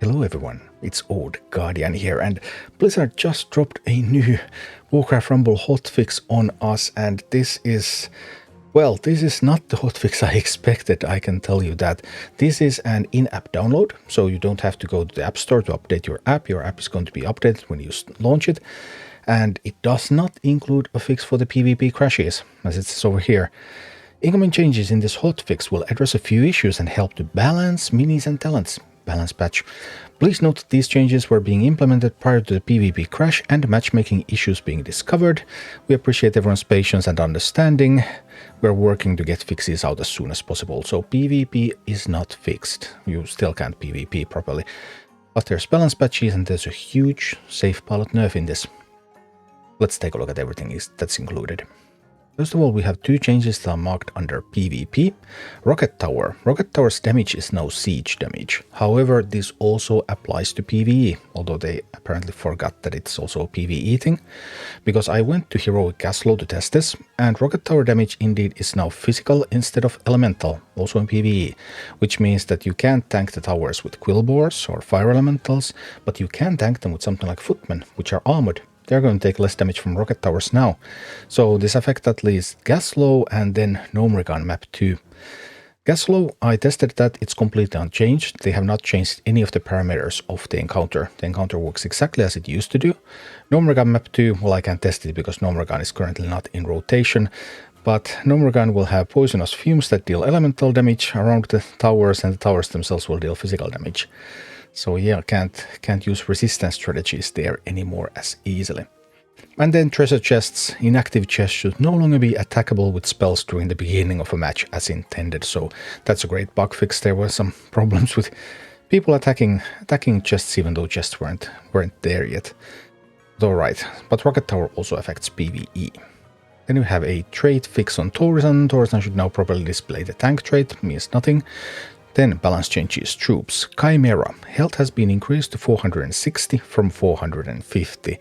Hello everyone, it's Old Guardian here, and Blizzard just dropped a new Warcraft Rumble hotfix on us, and this is not the hotfix I expected, I can tell you that. This is an in-app download, so you don't have to go to the App Store to update your app. Your app is going to be updated when you launch it, and it does not include a fix for the PvP crashes, as it says over here. Incoming changes in this hotfix will address a few issues and help to balance minis and talents. Balance patch. Please note that these changes were being implemented prior to the PvP crash and matchmaking issues being discovered. We appreciate everyone's patience and understanding. We're working to get fixes out as soon as possible. So PvP is not fixed. You still can't PvP properly. But there's balance patches and there's a huge safe pilot nerf in this. Let's take a look at everything that's included. First of all, we have two changes that are marked under PvP. Rocket Tower. Rocket Tower's damage is now siege damage. However, this also applies to PvE, although they apparently forgot that it's also a PvE thing. Because I went to Heroic Gaslow to test this, and Rocket Tower damage indeed is now physical instead of elemental, also in PvE. Which means that you can't tank the towers with Quillboars or Fire Elementals, but you can tank them with something like Footmen, which are armored. They're going to take less damage from rocket towers now. So this affects at least Gaslow and then Gnomeregan map 2. Gaslow, I tested that, it's completely unchanged. They have not changed any of the parameters of the encounter. The encounter works exactly as it used to do. Gnomeregan map 2, well, I can't test it because Gnomeregan is currently not in rotation. But Gnomeregan will have poisonous fumes that deal elemental damage around the towers, and the towers themselves will deal physical damage. So yeah, can't use resistance strategies there anymore as easily. And then treasure chests. Inactive chests should no longer be attackable with spells during the beginning of a match as intended. So that's a great bug fix. There were some problems with people attacking chests even though chests weren't there yet. Alright, but Rocket Tower also affects PvE. Then we have a trait fix on Tourism. Tourism should now properly display the tank trait, means nothing. Then balance changes troops. Chimera. Health has been increased to 460 from 450.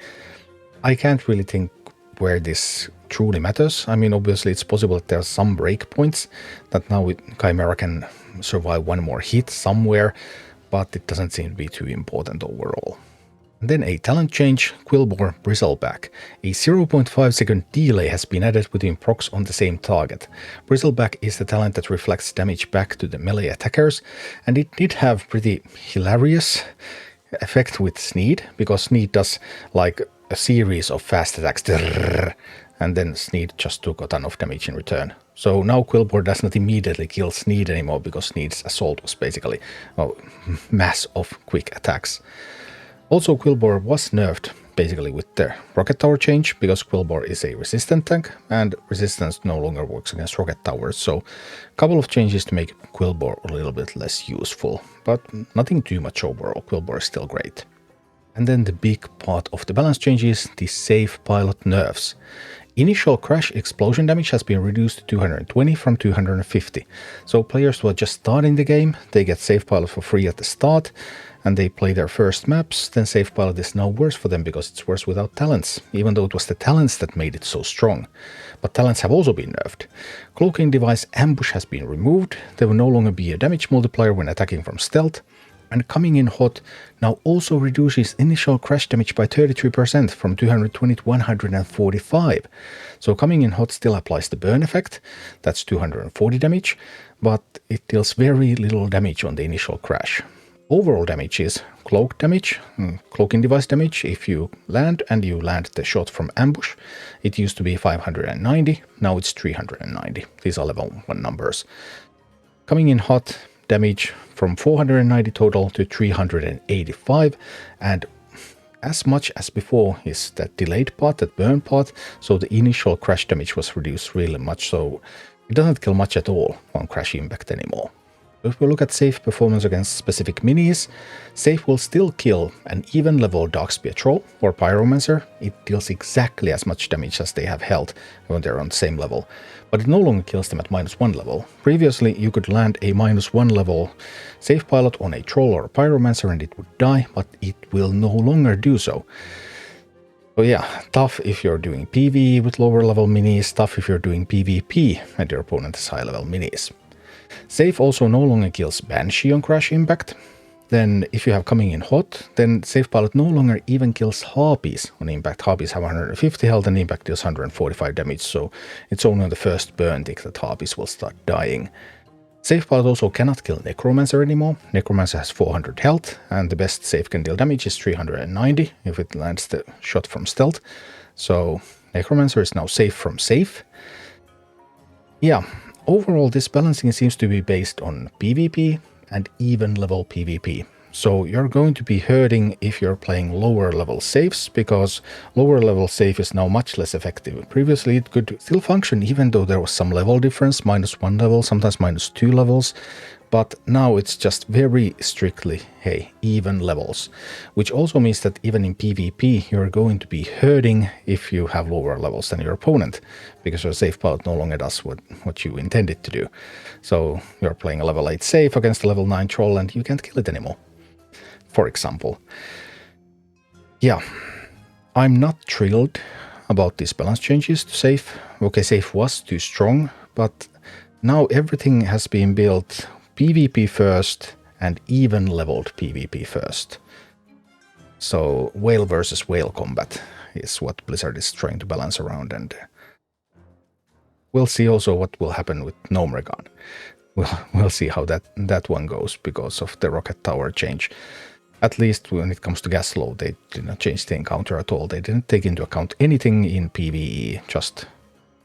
I can't really think where this truly matters. I mean, obviously it's possible that there are some breakpoints that now Chimera can survive one more hit somewhere, but it doesn't seem to be too important overall. And then a talent change, Quillboar Bristleback. A 0.5 second delay has been added between procs on the same target. Bristleback is the talent that reflects damage back to the melee attackers, and it did have pretty hilarious effect with Sneed, because Sneed does like a series of fast attacks, and then Sneed just took a ton of damage in return. So now Quillboar does not immediately kill Sneed anymore, because Sneed's assault was basically a mass of quick attacks. Also, Quillboar was nerfed, basically with the Rocket Tower change, because Quillboar is a resistant tank, and resistance no longer works against Rocket Towers, so a couple of changes to make Quillboar a little bit less useful, but nothing too much overall. Quillboar is still great. And then the big part of the balance changes, the S.A.F.E pilot nerfs. Initial crash explosion damage has been reduced to 220 from 250, so players who are just starting the game, they get S.A.F.E pilot for free at the start, and they play their first maps, then S.A.F.E pilot is now worse for them because it's worse without talents, even though it was the talents that made it so strong. But talents have also been nerfed. Cloaking device ambush has been removed, there will no longer be a damage multiplier when attacking from stealth, and coming in hot now also reduces initial crash damage by 33% from 220 to 145. So coming in hot still applies the burn effect, that's 240 damage, but it deals very little damage on the initial crash. Overall damage is cloak damage, cloaking device damage if you land and you land the shot from ambush. It used to be 590, now it's 390. These are level 1 numbers. Coming in hot damage from 490 total to 385, and as much as before is that delayed part, that burn part, so the initial crash damage was reduced really much, so it doesn't kill much at all on crash impact anymore. If we look at S.A.F.E performance against specific minis, S.A.F.E will still kill an even level Darkspear Troll or Pyromancer. It deals exactly as much damage as they have held when they're on the same level, but it no longer kills them at -1 level. Previously, you could land a -1 level S.A.F.E pilot on a Troll or a Pyromancer and it would die, but it will no longer do so. So yeah, tough if you're doing PvE with lower level minis, tough if you're doing PvP and your opponent has high level minis. S.A.F.E also no longer kills Banshee on crash impact. Then if you have coming in hot, then Safe Pilot no longer even kills harpies on impact. Harpies have 150 health and impact deals 145 damage, so it's only on the first burn tick that harpies will start dying. Safe Pilot also cannot kill Necromancer anymore. Necromancer has 400 health, and the best Safe can deal damage is 390 if it lands the shot from stealth. So Necromancer is now safe from safe. Yeah, overall this balancing seems to be based on PvP and even level PvP. So you're going to be hurting if you're playing lower level safes, because lower level safe is now much less effective. Previously it could still function even though there was some level difference, -1 level, sometimes -2 levels, but now it's just very strictly, hey, even levels. Which also means that even in PvP you're going to be hurting if you have lower levels than your opponent, because your Safe Pilot no longer does what you intended to do. So you're playing a level 8 safe against a level 9 troll and you can't kill it anymore, for example. Yeah, I'm not thrilled about these balance changes to Safe. Okay, Safe was too strong, but now everything has been built PvP first and even leveled PvP first. So whale versus whale combat is what Blizzard is trying to balance around, and we'll see also what will happen with Gnomeregan. We'll see how that one goes because of the rocket tower change. At least when it comes to gas flow, they did not change the encounter at all. They didn't take into account anything in PvE, just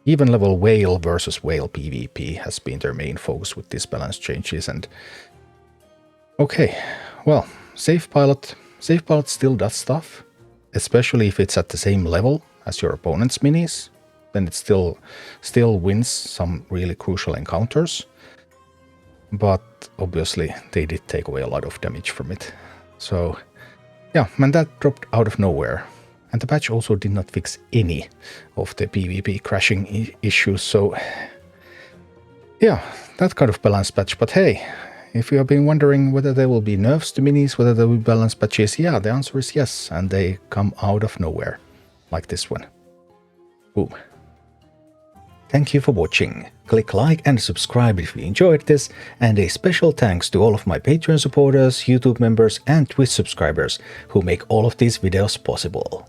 even level whale versus whale PvP has been their main focus with these balance changes. And okay, well, Safe Pilot still does stuff, especially if it's at the same level as your opponent's minis. Then it still wins some really crucial encounters. But obviously they did take away a lot of damage from it. So yeah, and that dropped out of nowhere. And the patch also did not fix any of the PvP crashing issues. So yeah, that kind of balance patch. But hey, if you have been wondering whether there will be nerfs to minis, whether there will be balance patches, yeah, the answer is yes. And they come out of nowhere, like this one. Boom. Thank you for watching. Click like and subscribe if you enjoyed this, and a special thanks to all of my Patreon supporters, YouTube members and Twitch subscribers who make all of these videos possible.